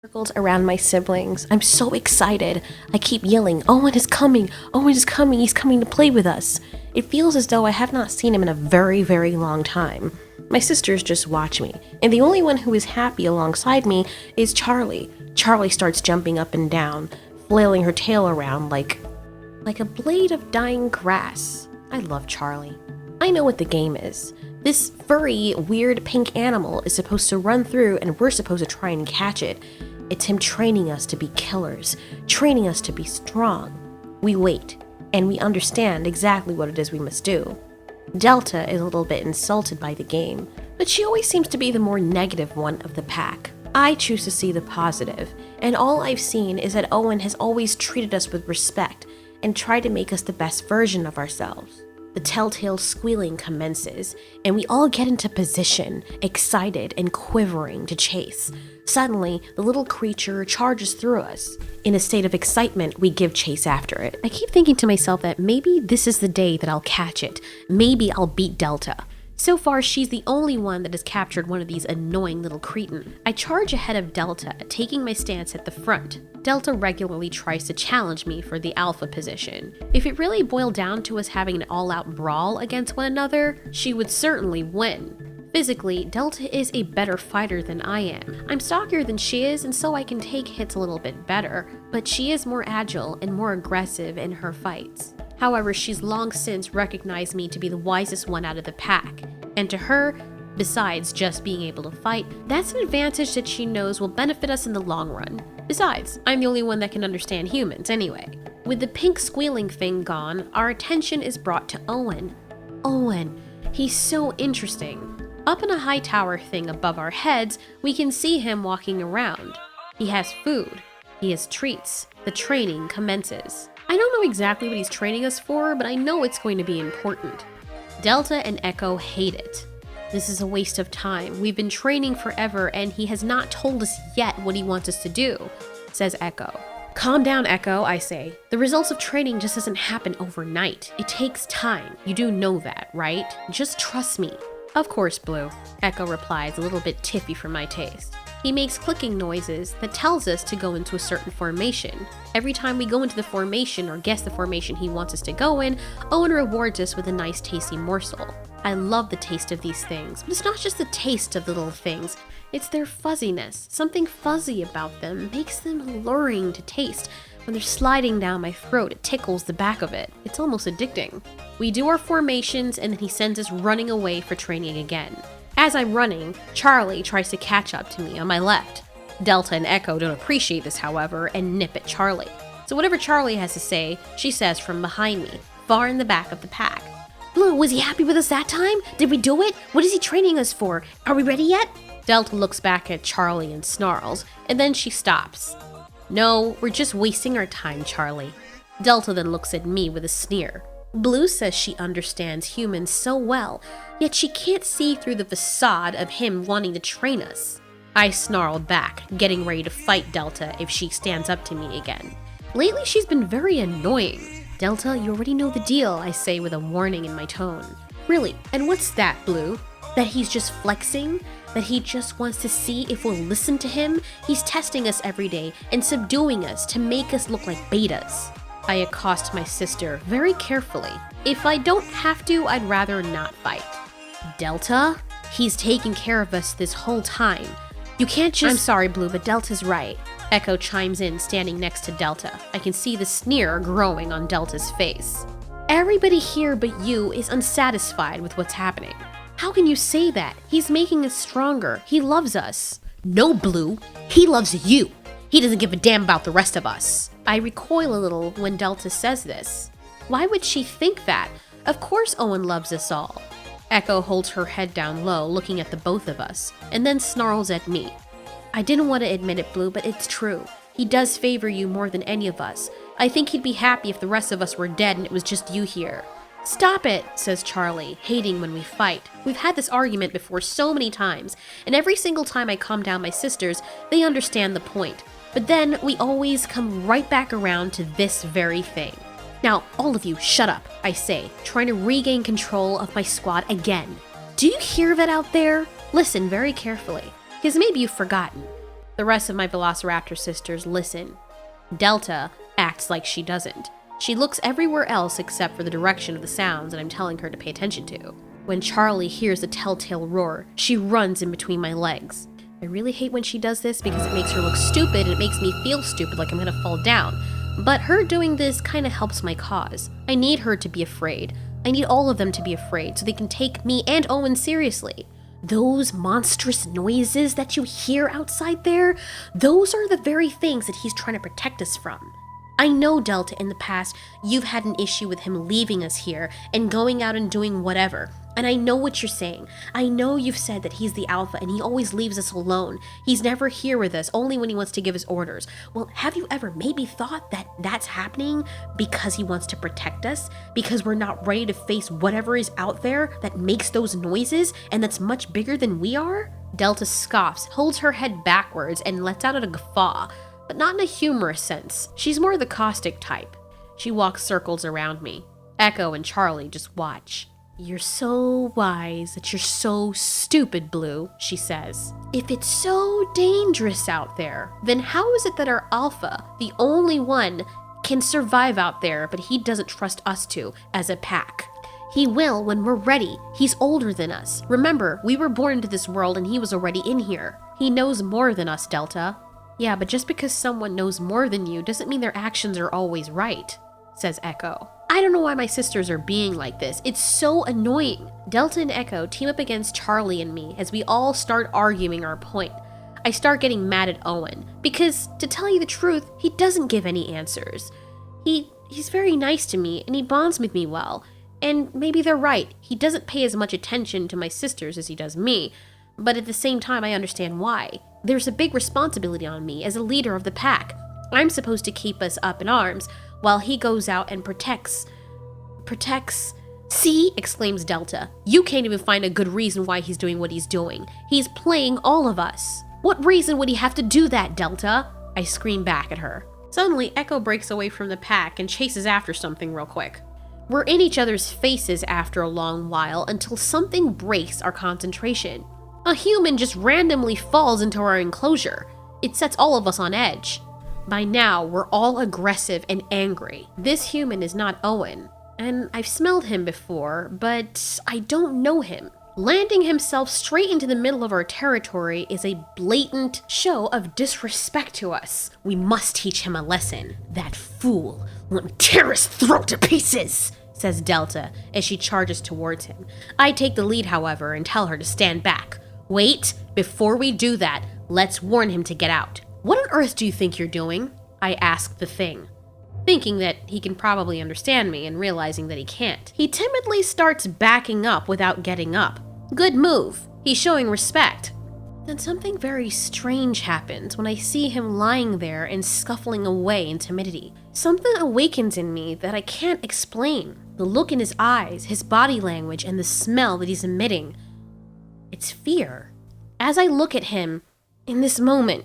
Circles around my siblings. I'm so excited. I keep yelling, Owen is coming! Owen is coming! He's coming to play with us! It feels as though I have not seen him in a very, very long time. My sisters just watch me, and the only one who is happy alongside me is Charlie. Charlie starts jumping up and down, flailing her tail around like a blade of dying grass. I love Charlie. I know what the game is. This furry, weird pink animal is supposed to run through and we're supposed to try and catch it. It's him training us to be killers, training us to be strong. We wait, and we understand exactly what it is we must do. Delta is a little bit insulted by the game, but she always seems to be the more negative one of the pack. I choose to see the positive, and all I've seen is that Owen has always treated us with respect and tried to make us the best version of ourselves. The telltale squealing commences, and we all get into position, excited and quivering to chase. Suddenly, the little creature charges through us. In a state of excitement, we give chase after it. I keep thinking to myself that maybe this is the day that I'll catch it. Maybe I'll beat Delta. So far, she's the only one that has captured one of these annoying little cretin. I charge ahead of Delta, taking my stance at the front. Delta regularly tries to challenge me for the alpha position. If it really boiled down to us having an all-out brawl against one another, she would certainly win. Physically, Delta is a better fighter than I am. I'm stockier than she is, and so I can take hits a little bit better, but she is more agile and more aggressive in her fights. However, she's long since recognized me to be the wisest one out of the pack, and to her, besides just being able to fight, that's an advantage that she knows will benefit us in the long run. Besides, I'm the only one that can understand humans anyway. With the pink squealing thing gone, our attention is brought to Owen. Owen, he's so interesting. Up in a high tower thing above our heads, we can see him walking around. He has food. He has treats. The training commences. I don't know exactly what he's training us for, but I know it's going to be important. Delta and Echo hate it. This is a waste of time. We've been training forever and he has not told us yet what he wants us to do, says Echo. Calm down, Echo, I say. The results of training just doesn't happen overnight. It takes time. You do know that, right? Just trust me. Of course, Blue, Echo replies, a little bit tiffy for my taste. He makes clicking noises that tells us to go into a certain formation. Every time we go into the formation or guess the formation he wants us to go in, Owen rewards us with a nice tasty morsel. I love the taste of these things, but it's not just the taste of the little things, it's their fuzziness. Something fuzzy about them makes them alluring to taste. When they're sliding down my throat, it tickles the back of it. It's almost addicting. We do our formations and then he sends us running away for training again. As I'm running, Charlie tries to catch up to me on my left. Delta and Echo don't appreciate this, however, and nip at Charlie. So whatever Charlie has to say, she says from behind me, far in the back of the pack. Blue, was he happy with us that time? Did we do it? What is he training us for? Are we ready yet? Delta looks back at Charlie and snarls, and then she stops. No, we're just wasting our time, Charlie. Delta then looks at me with a sneer. Blue says she understands humans so well, yet she can't see through the facade of him wanting to train us. I snarled back, getting ready to fight Delta if she stands up to me again. Lately, she's been very annoying. Delta, you already know the deal, I say with a warning in my tone. Really, and what's that, Blue? That he's just flexing? That he just wants to see if we'll listen to him? He's testing us every day and subduing us to make us look like betas. I accost my sister very carefully. If I don't have to, I'd rather not fight. Delta? He's taking care of us this whole time. You can't just— I'm sorry, Blue, but Delta's right. Echo chimes in, standing next to Delta. I can see the sneer growing on Delta's face. Everybody here but you is unsatisfied with what's happening. How can you say that? He's making us stronger. He loves us. No, Blue. He loves you. He doesn't give a damn about the rest of us. I recoil a little when Delta says this. Why would she think that? Of course Owen loves us all. Echo holds her head down low, looking at the both of us, and then snarls at me. I didn't want to admit it, Blue, but it's true. He does favor you more than any of us. I think he'd be happy if the rest of us were dead and it was just you here. Stop it, says Charlie, hating when we fight. We've had this argument before so many times, and every single time I calm down my sisters, they understand the point. But then we always come right back around to this very thing. Now, all of you, shut up, I say, trying to regain control of my squad again. Do you hear that out there? Listen very carefully, because maybe you've forgotten. The rest of my Velociraptor sisters listen. Delta acts like she doesn't. She looks everywhere else except for the direction of the sounds that I'm telling her to pay attention to. When Charlie hears the telltale roar, she runs in between my legs. I really hate when she does this because it makes her look stupid and it makes me feel stupid, like I'm gonna fall down. But her doing this kind of helps my cause. I need her to be afraid. I need all of them to be afraid so they can take me and Owen seriously. Those monstrous noises that you hear outside there, those are the very things that he's trying to protect us from. I know, Delta, in the past, you've had an issue with him leaving us here and going out and doing whatever. And I know what you're saying. I know you've said that he's the alpha and he always leaves us alone. He's never here with us, only when he wants to give us orders. Well, have you ever maybe thought that that's happening because he wants to protect us? Because we're not ready to face whatever is out there that makes those noises and that's much bigger than we are? Delta scoffs, holds her head backwards, and lets out a guffaw, but not in a humorous sense. She's more the caustic type. She walks circles around me. Echo and Charlie just watch. You're so wise that you're so stupid, Blue, she says. If it's so dangerous out there, then how is it that our alpha, the only one, can survive out there, but he doesn't trust us to as a pack? He will when we're ready. He's older than us. Remember, we were born into this world and he was already in here. He knows more than us, Delta. Yeah, but just because someone knows more than you doesn't mean their actions are always right, says Echo. I don't know why my sisters are being like this. It's so annoying. Delta and Echo team up against Charlie and me as we all start arguing our point. I start getting mad at Owen because, to tell you the truth, he doesn't give any answers. He's very nice to me and he bonds with me well. And maybe they're right. He doesn't pay as much attention to my sisters as he does me. But at the same time, I understand why. There's a big responsibility on me as a leader of the pack. I'm supposed to keep us up in arms while he goes out and protects. See, exclaims Delta. You can't even find a good reason why he's doing what he's doing. He's playing all of us. What reason would he have to do that, Delta? I scream back at her. Suddenly, Echo breaks away from the pack and chases after something real quick. We're in each other's faces after a long while until something breaks our concentration. A human just randomly falls into our enclosure. It sets all of us on edge. By now, we're all aggressive and angry. This human is not Owen, and I've smelled him before, but I don't know him. Landing himself straight into the middle of our territory is a blatant show of disrespect to us. We must teach him a lesson. That fool will tear his throat to pieces, says Delta as she charges towards him. I take the lead, however, and tell her to stand back. Wait, before we do that, let's warn him to get out. What on earth do you think you're doing? I ask the thing, thinking that he can probably understand me and realizing that he can't. He timidly starts backing up without getting up. Good move. He's showing respect. Then something very strange happens when I see him lying there and scuffling away in timidity. Something awakens in me that I can't explain. The look in his eyes, his body language, and the smell that he's emitting. It's fear. As I look at him, in this moment,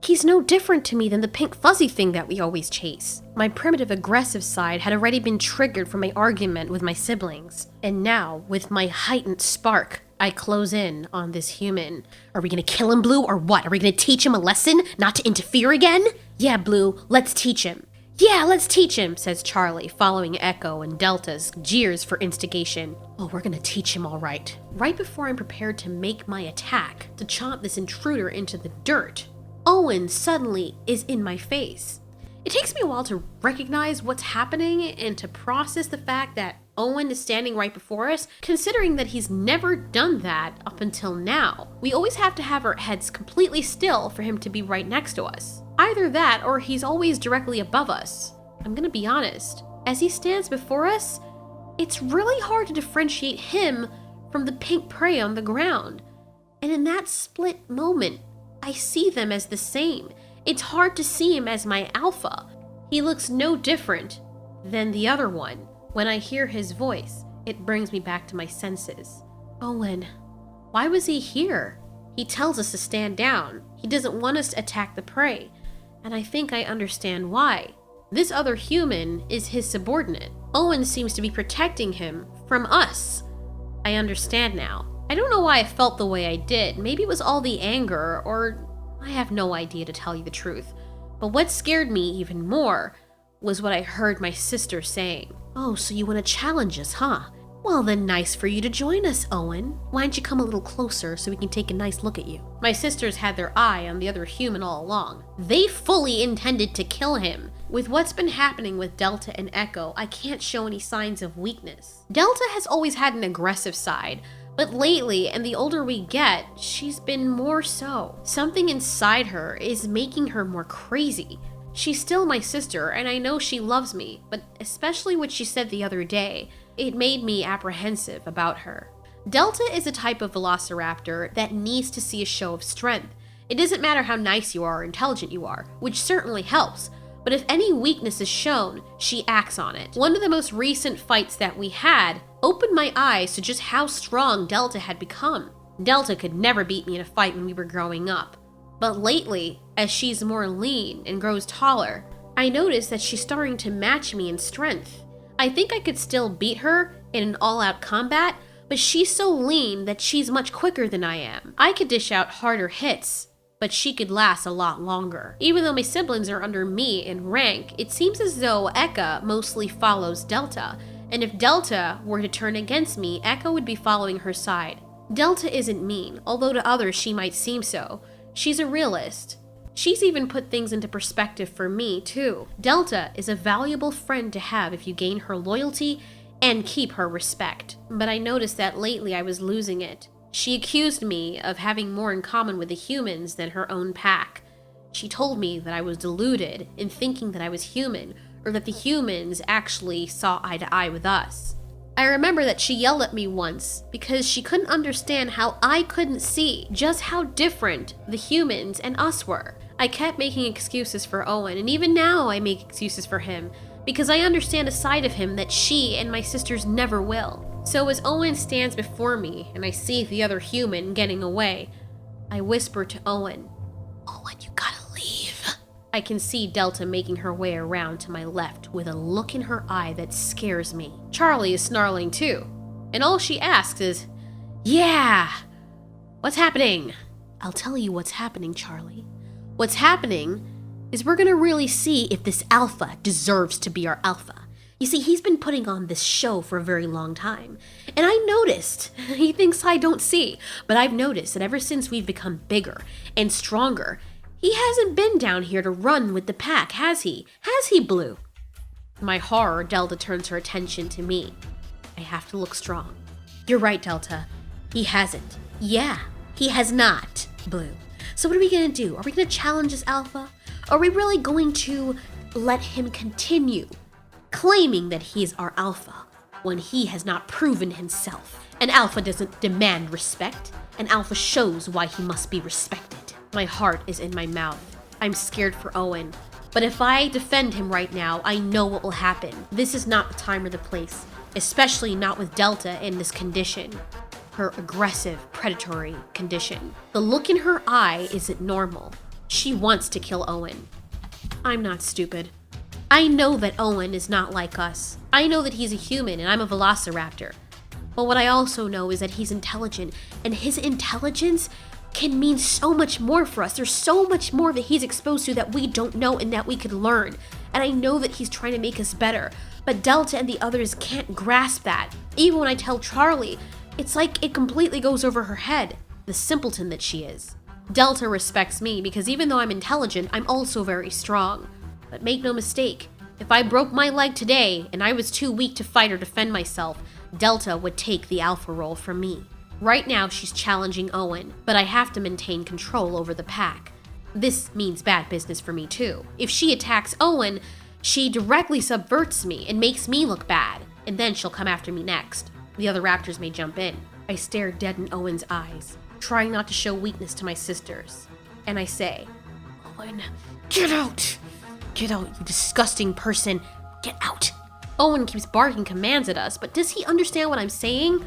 he's no different to me than the pink fuzzy thing that we always chase. My primitive aggressive side had already been triggered from my argument with my siblings. And now, with my heightened spark, I close in on this human. Are we gonna kill him, Blue, or what? Are we gonna teach him a lesson not to interfere again? Yeah, Blue, let's teach him. Yeah, let's teach him, says Charlie, following Echo and Delta's jeers for instigation. Oh, we're gonna teach him all right. Right before I'm prepared to make my attack, to chomp this intruder into the dirt, Owen suddenly is in my face. It takes me a while to recognize what's happening and to process the fact that Owen is standing right before us, considering that he's never done that up until now. We always have to have our heads completely still for him to be right next to us. Either that or he's always directly above us. I'm gonna be honest. As he stands before us, it's really hard to differentiate him from the pink prey on the ground. And in that split moment, I see them as the same. It's hard to see him as my alpha. He looks no different than the other one. When I hear his voice, it brings me back to my senses. Owen, why was he here? He tells us to stand down. He doesn't want us to attack the prey. And I think I understand why. This other human is his subordinate. Owen seems to be protecting him from us. I understand now. I don't know why I felt the way I did. Maybe it was all the anger, or I have no idea, to tell you the truth. But what scared me even more was what I heard my sister saying. Oh, so you want to challenge us, huh? Well, then nice for you to join us, Owen. Why don't you come a little closer so we can take a nice look at you? My sisters had their eye on the other human all along. They fully intended to kill him. With what's been happening with Delta and Echo, I can't show any signs of weakness. Delta has always had an aggressive side, but lately, and the older we get, she's been more so. Something inside her is making her more crazy. She's still my sister, and I know she loves me, but especially what she said the other day, it made me apprehensive about her. Delta is a type of velociraptor that needs to see a show of strength. It doesn't matter how nice you are or intelligent you are, which certainly helps, but if any weakness is shown, she acts on it. One of the most recent fights that we had opened my eyes to just how strong Delta had become. Delta could never beat me in a fight when we were growing up. But lately, as she's more lean and grows taller, I notice that she's starting to match me in strength. I think I could still beat her in an all-out combat, but she's so lean that she's much quicker than I am. I could dish out harder hits, but she could last a lot longer. Even though my siblings are under me in rank, it seems as though Eka mostly follows Delta, and if Delta were to turn against me, Eka would be following her side. Delta isn't mean, although to others she might seem so. She's a realist. She's even put things into perspective for me, too. Delta is a valuable friend to have if you gain her loyalty and keep her respect. But I noticed that lately I was losing it. She accused me of having more in common with the humans than her own pack. She told me that I was deluded in thinking that I was human, or that the humans actually saw eye to eye with us. I remember that she yelled at me once because she couldn't understand how I couldn't see just how different the humans and us were. I kept making excuses for Owen, and even now I make excuses for him because I understand a side of him that she and my sisters never will. So as Owen stands before me and I see the other human getting away, I whisper to Owen, "Owen, you gotta leave." I can see Delta making her way around to my left with a look in her eye that scares me. Charlie is snarling too, and all she asks is, "Yeah, what's happening?" I'll tell you what's happening, Charlie. What's happening is we're gonna really see if this alpha deserves to be our alpha. You see, he's been putting on this show for a very long time, and I noticed, he thinks I don't see, but I've noticed that ever since we've become bigger and stronger, he hasn't been down here to run with the pack, has he? Has he, Blue? To my horror, Delta turns her attention to me. I have to look strong. You're right, Delta. He hasn't. Yeah, he has not, Blue. So what are we gonna do? Are we gonna challenge this alpha? Are we really going to let him continue claiming that he's our alpha when he has not proven himself? An alpha doesn't demand respect. An alpha shows why he must be respected. My heart is in my mouth. I'm scared for Owen. But if I defend him right now, I know what will happen. This is not the time or the place, especially not with Delta in this condition. Her aggressive, predatory condition. The look in her eye isn't normal. She wants to kill Owen. I'm not stupid. I know that Owen is not like us. I know that he's a human and I'm a velociraptor. But what I also know is that he's intelligent, and his intelligence can mean so much more for us. There's so much more that he's exposed to that we don't know and that we could learn. And I know that he's trying to make us better. But Delta and the others can't grasp that. Even when I tell Charlie, it's like it completely goes over her head. The simpleton that she is. Delta respects me because even though I'm intelligent, I'm also very strong. But make no mistake, if I broke my leg today and I was too weak to fight or defend myself, Delta would take the alpha role from me. Right now, she's challenging Owen, but I have to maintain control over the pack. This means bad business for me too. If she attacks Owen, she directly subverts me and makes me look bad, and then she'll come after me next. The other raptors may jump in. I stare dead in Owen's eyes, trying not to show weakness to my sisters. And I say, "Owen, get out! Get out, you disgusting person! Get out!" Owen keeps barking commands at us, but does he understand what I'm saying?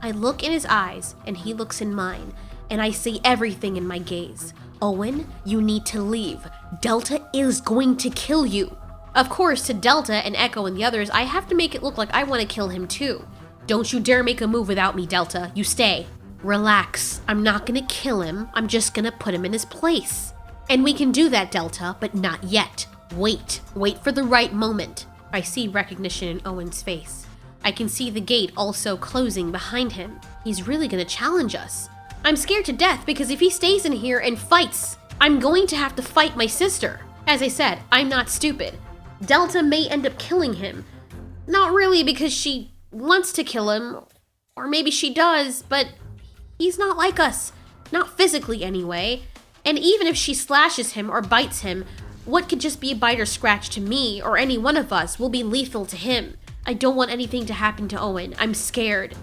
I look in his eyes, and he looks in mine, and I see everything in my gaze. Owen, you need to leave. Delta is going to kill you. Of course, to Delta and Echo and the others, I have to make it look like I want to kill him too. Don't you dare make a move without me, Delta. You stay. Relax. I'm not gonna kill him. I'm just gonna put him in his place. And we can do that, Delta, but not yet. Wait for the right moment. I see recognition in Owen's face. I can see the gate also closing behind him. He's really gonna challenge us. I'm scared to death because if he stays in here and fights, I'm going to have to fight my sister. As I said, I'm not stupid. Delta may end up killing him. Not really because she wants to kill him, or maybe she does, but he's not like us. Not physically anyway. And even if she slashes him or bites him, what could just be a bite or scratch to me or any one of us will be lethal to him. I don't want anything to happen to Owen. I'm scared.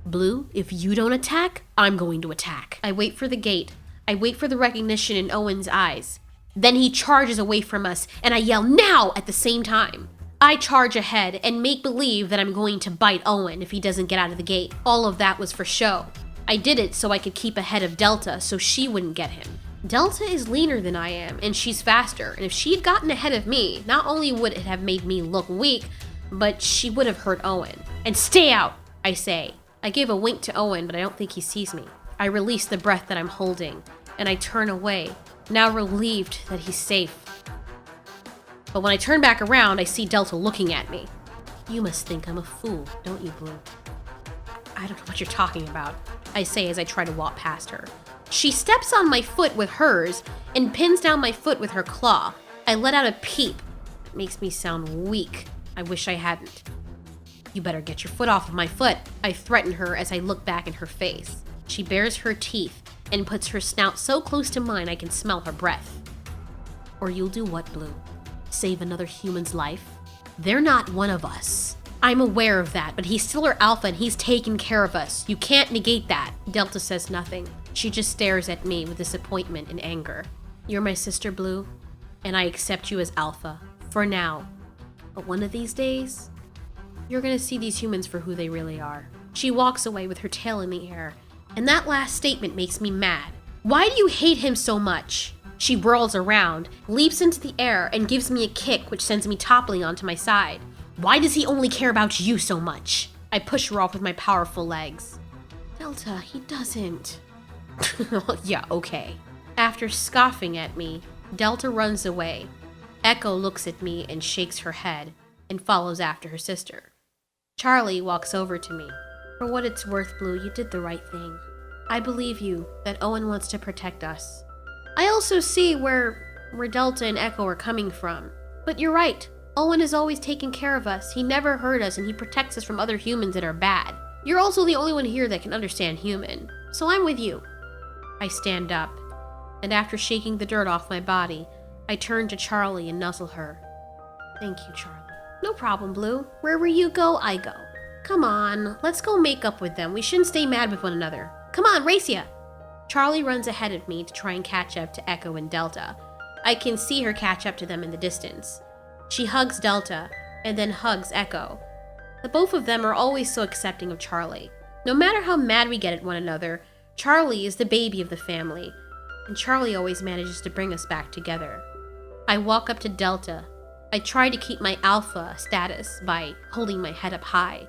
Blue, if you don't attack, I'm going to attack. I wait for the gate. I wait for the recognition in Owen's eyes. Then he charges away from us, and I yell now at the same time. I charge ahead and make believe that I'm going to bite Owen if he doesn't get out of the gate. All of that was for show. I did it so I could keep ahead of Delta so she wouldn't get him. Delta is leaner than I am, and she's faster, and if she had gotten ahead of me, not only would it have made me look weak, but she would have hurt Owen. And stay out, I say. I give a wink to Owen, but I don't think he sees me. I release the breath that I'm holding, and I turn away, now relieved that he's safe. But when I turn back around, I see Delta looking at me. You must think I'm a fool, don't you, Blue? I don't know what you're talking about, I say as I try to walk past her. She steps on my foot with hers and pins down my foot with her claw. I let out a peep. It makes me sound weak. I wish I hadn't. You better get your foot off of my foot, I threaten her as I look back in her face. She bares her teeth and puts her snout so close to mine I can smell her breath. Or you'll do what, Blue? Save another human's life? They're not one of us. I'm aware of that, but he's still our alpha and he's taken care of us. You can't negate that. Delta says nothing. She just stares at me with disappointment and anger. You're my sister, Blue, and I accept you as alpha, for now. But one of these days, you're gonna see these humans for who they really are. She walks away with her tail in the air, and that last statement makes me mad. Why do you hate him so much? She whirls around, leaps into the air, and gives me a kick which sends me toppling onto my side. Why does he only care about you so much? I push her off with my powerful legs. Delta, he doesn't. Yeah, okay. After scoffing at me, Delta runs away. Echo looks at me and shakes her head and follows after her sister. Charlie walks over to me. For what it's worth, Blue, you did the right thing. I believe you that Owen wants to protect us. I also see where Delta and Echo are coming from. But you're right. Owen has always taken care of us. He never hurt us and he protects us from other humans that are bad. You're also the only one here that can understand human. So I'm with you. I stand up, and after shaking the dirt off my body, I turn to Charlie and nuzzle her. Thank you, Charlie. No problem, Blue. Wherever you go, I go. Come on, let's go make up with them. We shouldn't stay mad with one another. Come on, race ya! Charlie runs ahead of me to try and catch up to Echo and Delta. I can see her catch up to them in the distance. She hugs Delta, and then hugs Echo. The both of them are always so accepting of Charlie. No matter how mad we get at one another, Charlie is the baby of the family, and Charlie always manages to bring us back together. I walk up to Delta. I try to keep my alpha status by holding my head up high,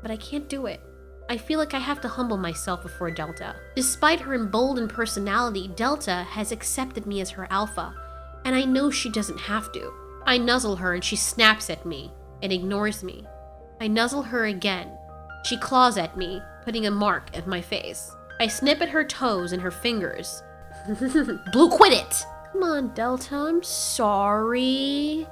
but I can't do it. I feel like I have to humble myself before Delta. Despite her emboldened personality, Delta has accepted me as her alpha, and I know she doesn't have to. I nuzzle her and she snaps at me and ignores me. I nuzzle her again. She claws at me, putting a mark at my face. I snip at her toes and her fingers. Blue, quit it! Come on, Delta, I'm sorry.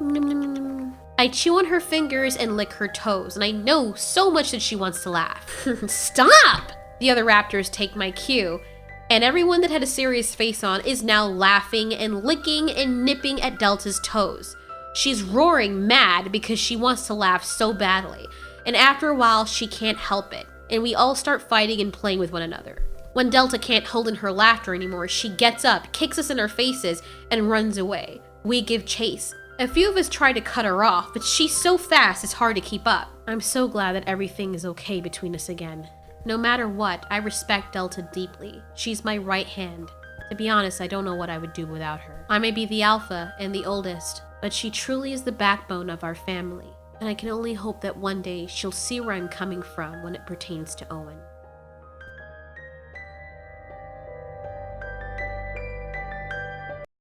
I chew on her fingers and lick her toes, and I know so much that she wants to laugh. Stop! The other raptors take my cue, and everyone that had a serious face on is now laughing and licking and nipping at Delta's toes. She's roaring mad because she wants to laugh so badly, and after a while she can't help it, and we all start fighting and playing with one another. When Delta can't hold in her laughter anymore, she gets up, kicks us in our faces, and runs away. We give chase. A few of us try to cut her off, but she's so fast it's hard to keep up. I'm so glad that everything is okay between us again. No matter what, I respect Delta deeply. She's my right hand. To be honest, I don't know what I would do without her. I may be the alpha and the oldest, but she truly is the backbone of our family, and I can only hope that one day she'll see where I'm coming from when it pertains to Owen.